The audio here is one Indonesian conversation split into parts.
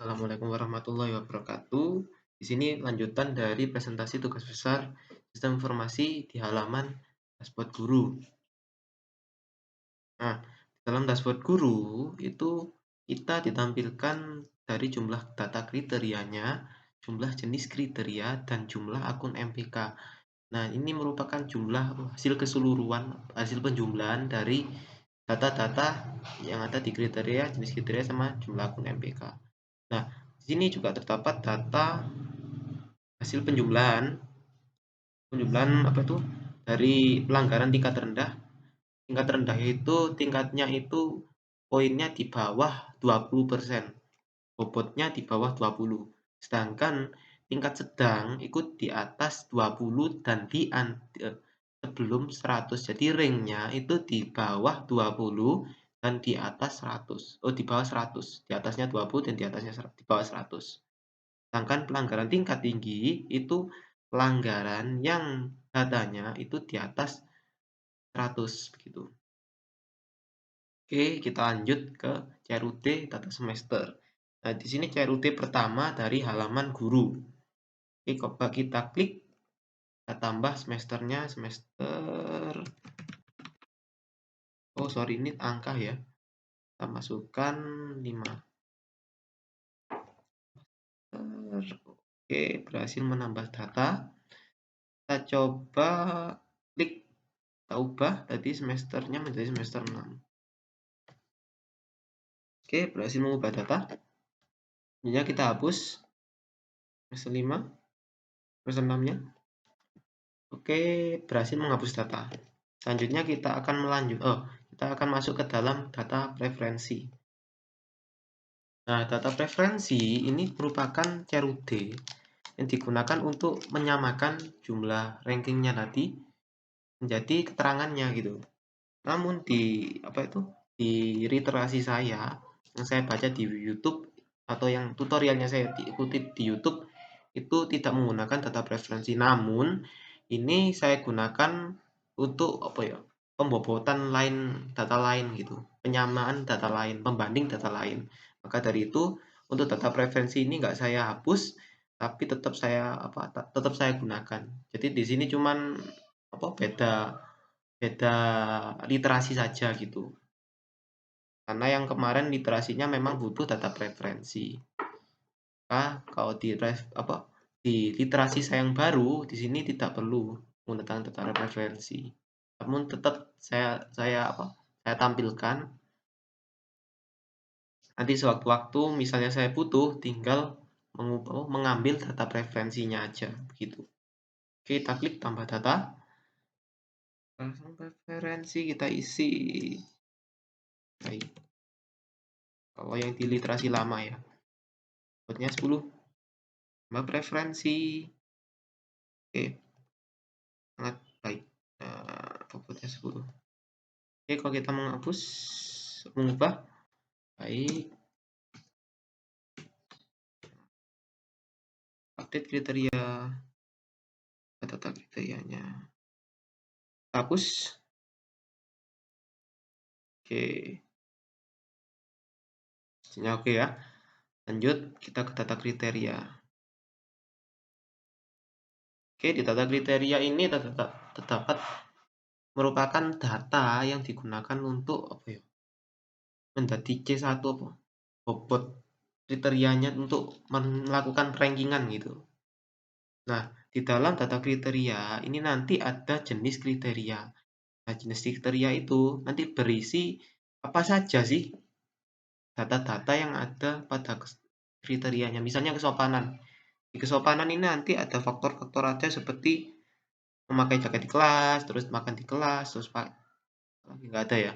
Assalamualaikum warahmatullahi wabarakatuh. Di sini lanjutan dari presentasi tugas besar sistem informasi di halaman dashboard guru. Nah, dalam dashboard guru itu kita ditampilkan dari jumlah data kriterianya, jumlah jenis kriteria, dan jumlah akun MPK. Nah, ini merupakan jumlah hasil keseluruhan, hasil penjumlahan dari data-data yang ada di kriteria, jenis kriteria, sama jumlah akun MPK. Nah, di sini juga terdapat data hasil penjumlahan apa itu dari pelanggaran tingkat rendah. Tingkat rendah itu tingkatnya itu poinnya di bawah 20%, bobotnya di bawah 20. Sedangkan tingkat sedang ikut di atas 20 dan sebelum 100. Jadi ringnya itu di bawah 20 dan di atas 100. Oh, di bawah 100. Di atasnya 20 dan di bawah 100. Sedangkan pelanggaran tingkat tinggi itu pelanggaran yang datanya itu di atas 100 begitu. Oke, kita lanjut ke CRUD data semester. Nah, di sini CRUD pertama dari halaman guru. Oke, coba kita klik, kita tambah semesternya, semester. Oh, sorry, ini angka ya. Kita masukkan 5. Oke, berhasil menambah data. Kita coba klik, kita ubah tadi semesternya menjadi semester 6. Oke, berhasil mengubah data. Jadi kita hapus semester 5, semester 6-nya. Oke, berhasil menghapus data. Selanjutnya kita akan masuk ke dalam data preferensi. Nah, data preferensi ini merupakan CRUD yang digunakan untuk menyamakan jumlah rankingnya tadi menjadi keterangannya gitu. Namun di literasi saya yang saya baca di YouTube atau yang tutorialnya saya ikuti di YouTube itu tidak menggunakan data preferensi. Namun ini saya gunakan untuk pembobotan data lain gitu, penyamaan data lain, pembanding data lain. Maka dari itu untuk data preferensi ini nggak saya hapus, tapi tetap saya gunakan. Jadi di sini cuman beda literasi saja gitu. Karena yang kemarin literasinya memang butuh data preferensi. Kalau di literasi saya yang baru di sini tidak perlu menggunakan data preferensi. Namun tetap saya tampilkan. Nanti sewaktu-waktu misalnya saya butuh tinggal mengambil data preferensinya aja begitu. Oke, kita klik tambah data. Langsung preferensi kita isi. Baik. Kalau yang di literasi lama ya. Bobotnya 10. Tambah preferensi. Oke. Sangat baik. Bobotnya 10. Oke, kalau kita mengubah. Baik. Update kriteria. Data kriterianya. Hapus. Oke. Hasilnya oke ya. Lanjut, kita ke data kriteria. Oke, di data kriteria ini terdapat merupakan data yang digunakan untuk menjadi C1 bobot kriterianya untuk melakukan rankingan gitu. Nah, di dalam data kriteria ini nanti ada jenis kriteria. Nah, jenis kriteria itu nanti berisi apa saja sih data-data yang ada pada kriterianya. Misalnya kesopanan. Di kesopanan ini nanti ada faktor-faktor aja seperti memakai jaket di kelas, terus makan di kelas, terus nggak ada ya.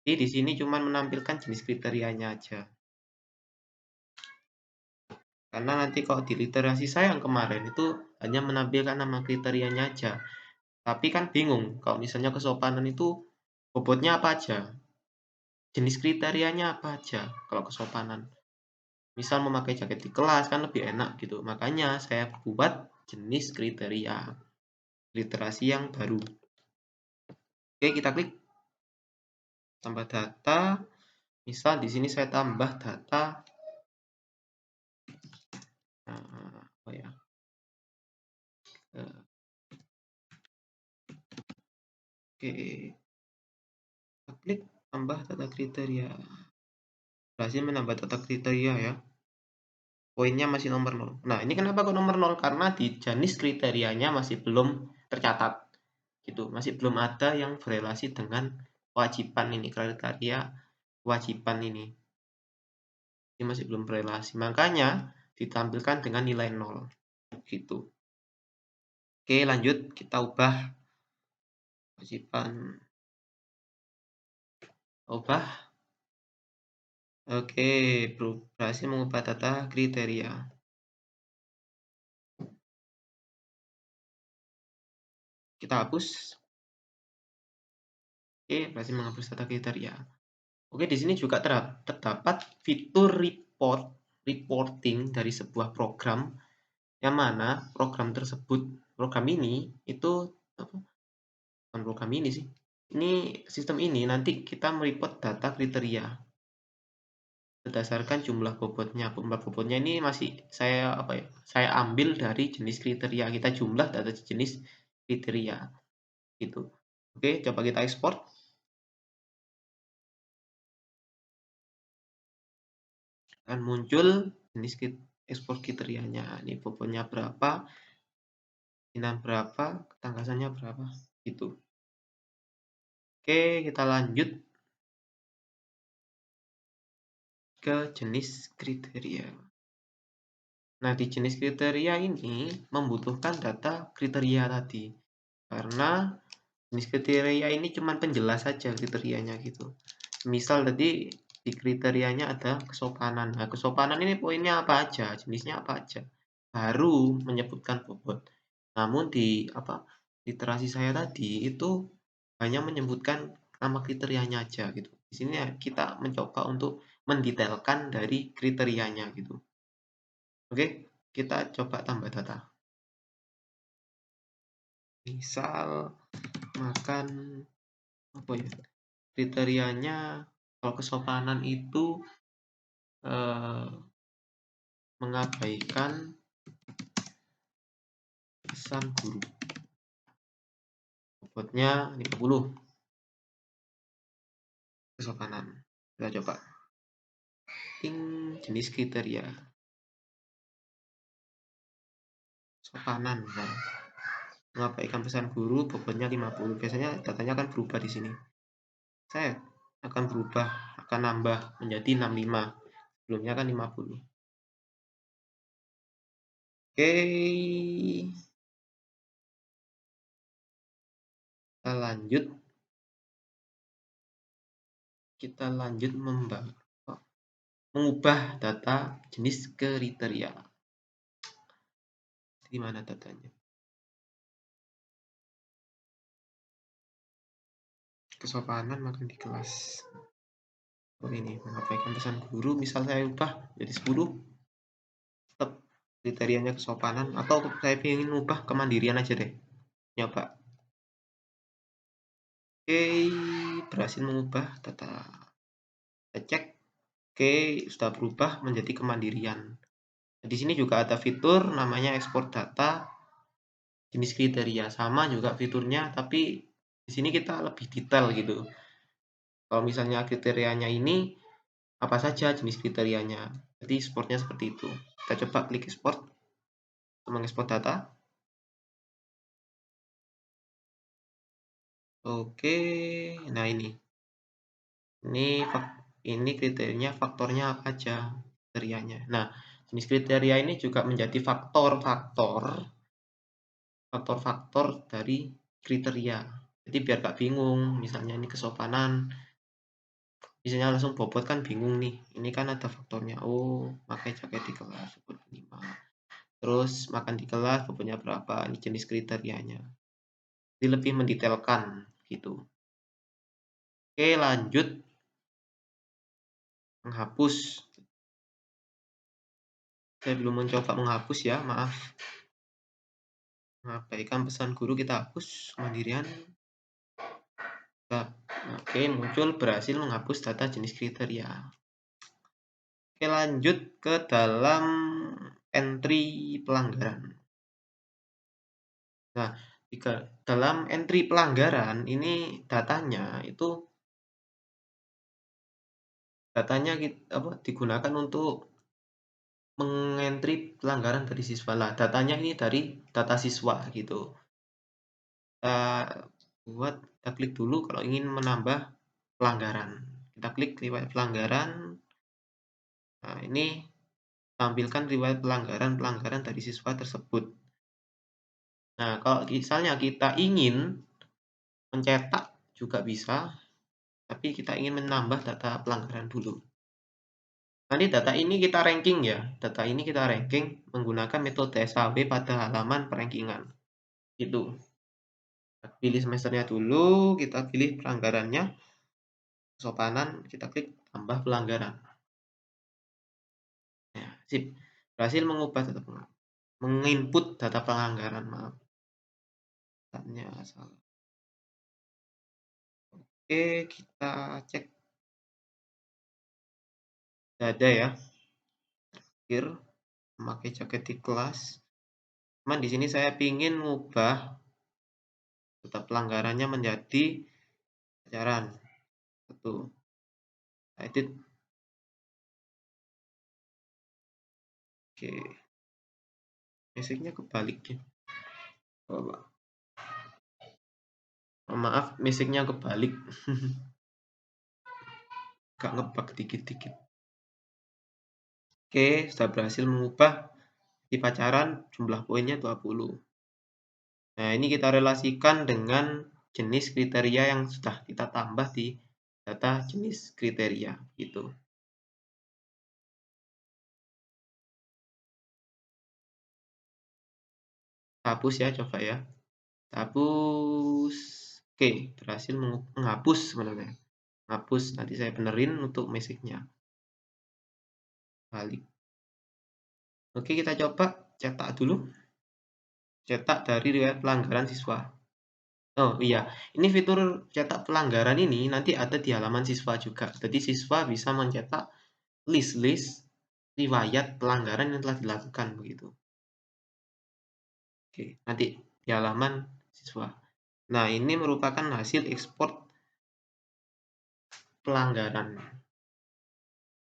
Jadi di sini cuma menampilkan jenis kriterianya aja. Karena nanti kalau di literasi saya yang kemarin itu hanya menampilkan nama kriterianya aja. Tapi kan bingung kalau misalnya kesopanan itu bobotnya apa aja. Jenis kriterianya apa aja kalau kesopanan. Misal memakai jaket di kelas kan lebih enak gitu. Makanya saya buat jenis kriteria. Literasi yang baru. Oke, kita klik tambah data. Misal di sini saya tambah data Oke, kita klik tambah data kriteria. Berhasil menambah data kriteria ya. Poinnya masih nomor 0. Nah, ini kenapa kok nomor 0? Karena di jenis kriterianya masih belum tercatat. Gitu, masih belum ada yang berrelasi dengan kewajiban ini, kriteria kewajiban ini. Ini masih belum berrelasi. Makanya ditampilkan dengan nilai 0. Gitu. Oke, lanjut kita ubah kewajiban. Ubah. Oke, berhasil mengubah data kriteria. Kita hapus. Oke, berhasil menghapus data kriteria. Oke, di sini juga terdapat fitur reporting dari sebuah program, yang mana program ini itu apa? Bukan program ini sih. Ini sistem ini nanti kita mereport data kriteria berdasarkan jumlah bobotnya. Jumlah bobotnya ini masih saya ambil dari jenis kriteria, kita jumlah data jenis kriteria gitu. Oke, coba kita ekspor. Dan muncul jenis ekspor kriterianya. Ini bobotnya berapa, inang berapa, ketangkasannya berapa gitu. Oke, kita lanjut ke jenis kriteria. Nah, di jenis kriteria ini membutuhkan data kriteria tadi. Karena jenis kriteria ini cuma penjelas saja kriterianya gitu. Misal tadi di kriterianya ada kesopanan. Nah, kesopanan ini poinnya apa aja, jenisnya apa aja. Baru menyebutkan bobot. Namun di literasi saya tadi itu hanya menyebutkan nama kriterianya aja gitu. Di sini kita mencoba untuk mendetailkan dari kriterianya gitu. Oke, kita coba tambah data. Misal makan apa ya? Kriterianya kalau kesopanan itu mengabaikan pesan guru. Bobotnya 50. Kesopanan. Kita coba. Jenis kriteria. Sopanan. Nah, mengabaikan pesan guru bobotnya 50. Biasanya datanya akan berubah di sini. Saya akan berubah, akan nambah menjadi 65. Sebelumnya kan 50. Oke. Kita lanjut mengubah data jenis kriteria. Di mana datanya? Kesopanan makan di kelas. Oh, ini mengabaikan pesan guru, misal saya ubah jadi 10. Tetap kriterianya kesopanan, atau saya ingin ubah kemandirian aja deh. Nyoba. Oke, berhasil mengubah data. Kita cek. Oke, sudah berubah menjadi kemandirian. Di sini juga ada fitur namanya ekspor data jenis kriteria, sama juga fiturnya, tapi di sini kita lebih detail gitu. Kalau misalnya kriterianya ini apa saja jenis kriterianya, jadi ekspornya seperti itu. Kita coba klik ekspor, mengekspor data. Oke, nah ini kriterianya, faktornya apa aja kriterianya. Nah, jenis kriteria ini juga menjadi faktor-faktor dari kriteria. Jadi biar gak bingung, misalnya ini kesopanan, misalnya langsung bobot kan bingung nih. Ini kan ada faktornya. Oh, pakai jaket di kelas 5. Terus makan di kelas bobotnya berapa? Ini jenis kriterianya. Jadi lebih mendetailkan gitu. Oke, lanjut menghapus. Saya belum mencoba menghapus ya, maaf. Mengabaikan pesan guru, kita hapus kemandirian. Oke, muncul berhasil menghapus data jenis kriteria. Oke, lanjut ke dalam entry pelanggaran. Nah, Jika dalam entry pelanggaran ini datanya digunakan untuk mengentry pelanggaran dari siswa lah. Datanya ini dari data siswa gitu. Kita klik dulu kalau ingin menambah pelanggaran. Kita klik riwayat pelanggaran. Nah, ini tampilkan riwayat pelanggaran dari siswa tersebut. Nah, kalau misalnya kita ingin mencetak juga bisa, tapi kita ingin menambah data pelanggaran dulu. Nanti data ini kita ranking ya. Data ini kita ranking menggunakan metode SAW pada halaman perankingan. Itu. Kita pilih semesternya dulu, kita pilih pelanggarannya, kesopanan, kita klik tambah pelanggaran. Ya, sip. Berhasil menginput data pelanggaran, maaf. Datanya salah. Oke, kita cek. Tidak ada ya. Terakhir, memakai jaket di kelas. Cuman di sini saya ingin mengubah data pelanggarannya menjadi pelajaran. Satu. Edit. Oke. Basicnya kebalik ya. Maaf, basicnya kebalik. Gak ngebug dikit-dikit. Oke, sudah berhasil mengubah di pacaran jumlah poinnya 20. Nah, ini kita relasikan dengan jenis kriteria yang sudah kita tambah di data jenis kriteria gitu. Hapus ya, coba ya. Hapus. Oke, berhasil menghapus sebenarnya. Hapus, nanti saya benerin untuk message-nya. Balik. Oke, kita coba cetak dulu. Cetak dari riwayat pelanggaran siswa. Oh iya, ini fitur cetak pelanggaran ini nanti ada di halaman siswa juga. Jadi siswa bisa mencetak list-list riwayat pelanggaran yang telah dilakukan begitu. Oke, nanti di halaman siswa. Nah, ini merupakan hasil ekspor pelanggaran.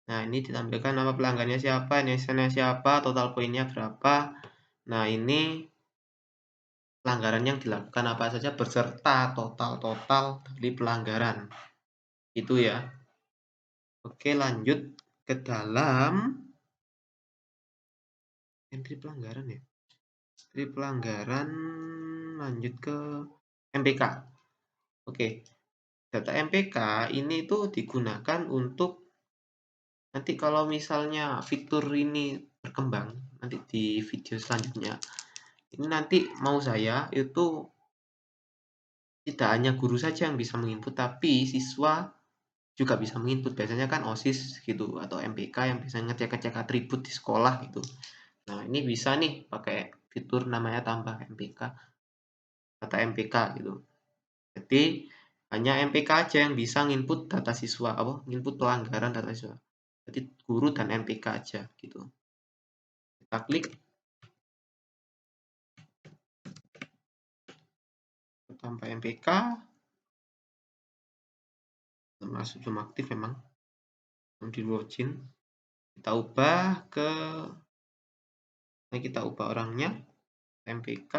Nah, ini ditampilkan nama pelanggannya siapa, NSN-nya siapa, total poinnya berapa. Nah, ini pelanggaran yang dilakukan apa saja beserta total dari pelanggaran. Itu ya. Oke, lanjut ke dalam entry pelanggaran ya. Entry pelanggaran lanjut ke MPK. Oke. Data MPK ini tuh digunakan untuk nanti kalau misalnya fitur ini berkembang nanti di video selanjutnya. Ini nanti mau saya itu tidak hanya guru saja yang bisa menginput tapi siswa juga bisa menginput. Biasanya kan OSIS gitu atau MPK yang bisa ngecek-ngecek atribut di sekolah gitu. Nah, ini bisa nih pakai fitur namanya tambah MPK, data MPK gitu. Jadi hanya MPK aja yang bisa nginput data siswa, nginput pelanggaran data siswa. Jadi guru dan MPK aja gitu. Kita klik tambah MPK, masuk belum aktif memang, belum di login. Kita ubah orangnya MPK,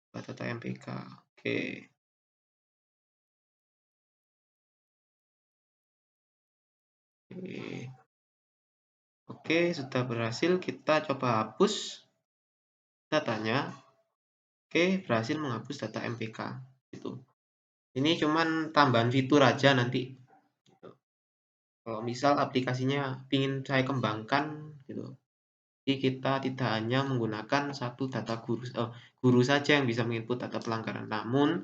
data MPK. Oke. Oke, sudah berhasil. Kita coba hapus datanya. Oke, berhasil menghapus data MPK. Gitu. Ini cuman tambahan fitur aja nanti. Gitu. Kalau misal aplikasinya ingin saya kembangkan, gitu. Jadi kita tidak hanya menggunakan satu data guru saja yang bisa menginput data pelanggaran, namun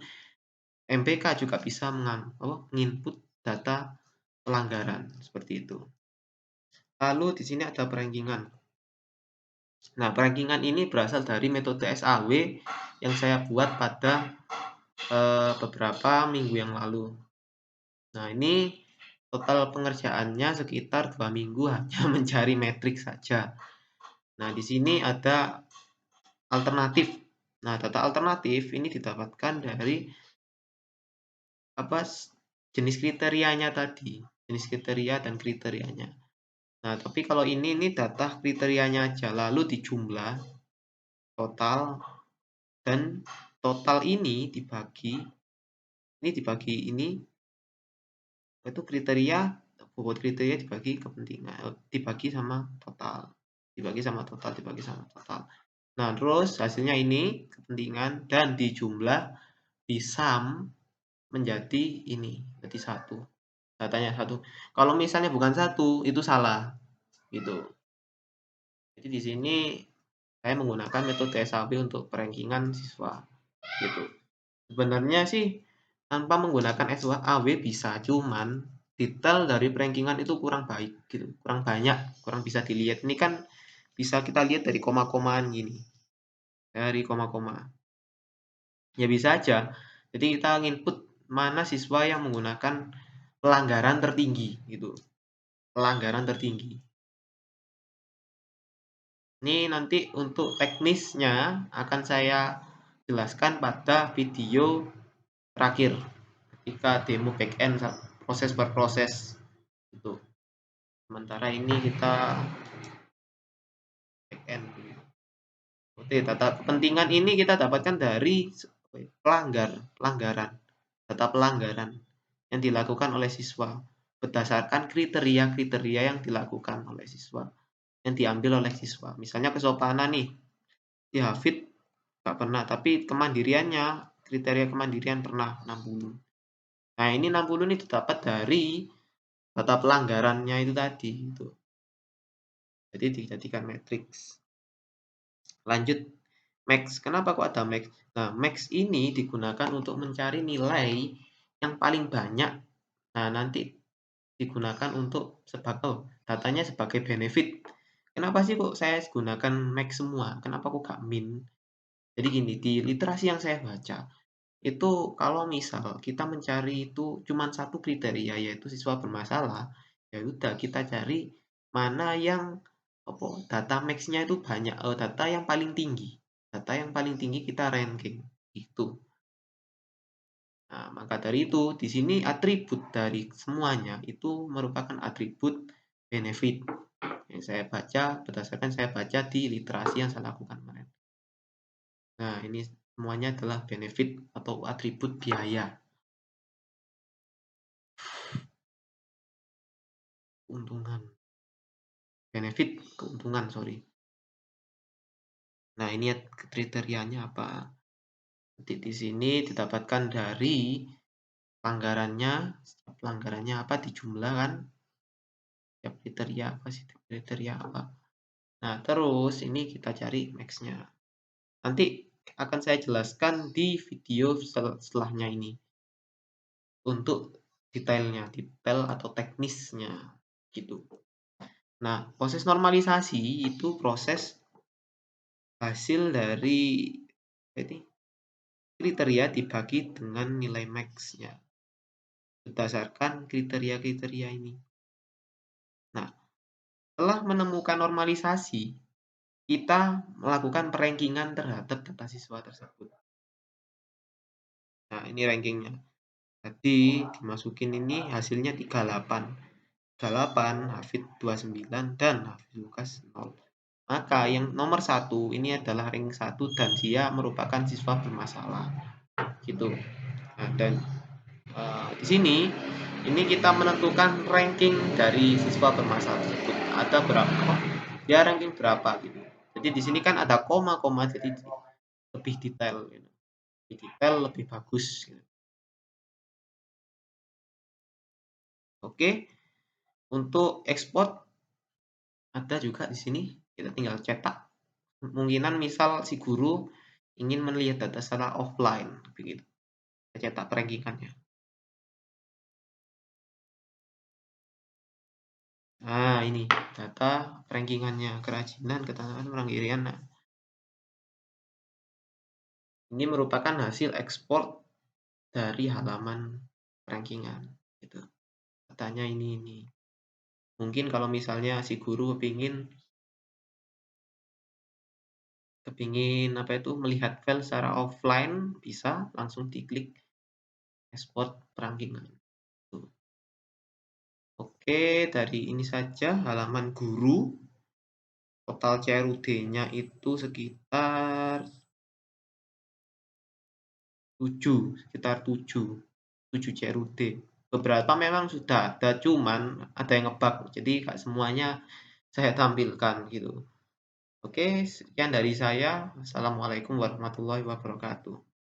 MPK juga bisa menginput data pelanggaran seperti itu. Lalu di sini ada perankingan. Nah, perankingan ini berasal dari metode SAW yang saya buat pada beberapa minggu yang lalu. Nah, ini total pengerjaannya sekitar 2 minggu hanya mencari metrik saja. Nah, di sini ada alternatif Nah, data alternatif ini didapatkan dari jenis kriterianya tadi, jenis kriteria dan kriterianya. Nah, tapi kalau ini data kriterianya aja, lalu dijumlah total, dan total ini dibagi ini itu kriteria, bobot kriteria dibagi kepentingan, dibagi sama total, dibagi sama total, dibagi sama total. Nah, terus hasilnya ini kepentingan dan dijumlah, disum menjadi ini, jadi satu. Datanya satu. Kalau misalnya bukan satu, itu salah. Gitu. Jadi di sini saya menggunakan metode SAB untuk perankingan siswa. Gitu. Sebenarnya sih tanpa menggunakan SAB bisa, cuman detail dari perankingan itu kurang baik gitu, kurang banyak, kurang bisa dilihat. Ini kan bisa kita lihat dari koma-komaan gini. Dari koma-koma. Ya bisa aja. Jadi kita input mana siswa yang menggunakan pelanggaran tertinggi gitu. Pelanggaran tertinggi. Ini nanti untuk teknisnya akan saya jelaskan pada video terakhir ketika demo backend proses per proses itu. Sementara ini kita backend. Oke, data kepentingan ini kita dapatkan dari pelanggaran, data pelanggaran yang dilakukan oleh siswa berdasarkan kriteria-kriteria yang dilakukan oleh siswa, yang diambil oleh siswa. Misalnya kesopanan nih, di Hafid nggak pernah, tapi kemandiriannya, kriteria kemandirian pernah 60. Nah, ini 60 ini didapat dari data pelanggarannya itu tadi. Itu. Jadi dijadikan matriks. Lanjut, max. Kenapa kok ada max? Nah, max ini digunakan untuk mencari nilai yang paling banyak. Nah, nanti digunakan untuk datanya sebagai benefit. Kenapa sih kok saya gunakan max semua? Kenapa kok gak min? Jadi gini, di literasi yang saya baca, itu kalau misal kita mencari itu cuma satu kriteria, yaitu siswa bermasalah, ya udah kita cari mana yang data max-nya itu banyak, data yang paling tinggi. Data yang paling tinggi kita ranking. Itu. Nah, maka dari itu, di sini atribut dari semuanya itu merupakan atribut benefit. Yang saya baca, berdasarkan saya baca di literasi yang saya lakukan kemarin. Nah, ini semuanya adalah benefit atau atribut biaya. Keuntungan. Benefit, keuntungan, sorry. Nah, ini kriterianya apa? Nanti di sini didapatkan dari pelanggarannya apa dijumlahkan. Ya, kriteria apa sih? Kriteria apa? Nah, terus ini kita cari max-nya. Nanti akan saya jelaskan di video setelahnya ini. Untuk detailnya, detail atau teknisnya gitu. Nah, proses normalisasi itu proses hasil dari kriteria dibagi dengan nilai max-nya berdasarkan kriteria-kriteria ini. Nah, setelah menemukan normalisasi, kita melakukan perankingan terhadap data siswa tersebut. Nah, ini rankingnya. Jadi dimasukin ini hasilnya 38. 38, Hafid 29, dan Hafid Lukas 0. Maka yang nomor 1 ini adalah rank 1 dan dia merupakan siswa bermasalah. Gitu. Nah, dan di sini ini kita menentukan ranking dari siswa bermasalah tersebut. Ada berapa? Dia ranking berapa gitu. Jadi di sini kan ada koma-koma, jadi lebih detail gitu. Lebih detail, lebih bagus gitu. Oke. Untuk ekspor ada juga di sini. Kita tinggal cetak. Kemungkinan misal si guru ingin melihat data secara offline begitu. Kita cetak rankingannya. Nah, ini data rankingannya, kerajinan, ketahanan, kemandirian. Nah, ini merupakan hasil ekspor dari halaman rankingan gitu. Katanya ini. Mungkin kalau misalnya si guru ingin kepingin melihat file secara offline, bisa langsung diklik export rangkingan. Tuh. Oke, dari ini saja halaman guru. Total CRUD-nya itu sekitar 7 CRUD. Beberapa memang sudah ada, cuman ada yang ngebug, jadi nggak semuanya saya tampilkan gitu. Oke, sekian dari saya. Assalamualaikum warahmatullahi wabarakatuh.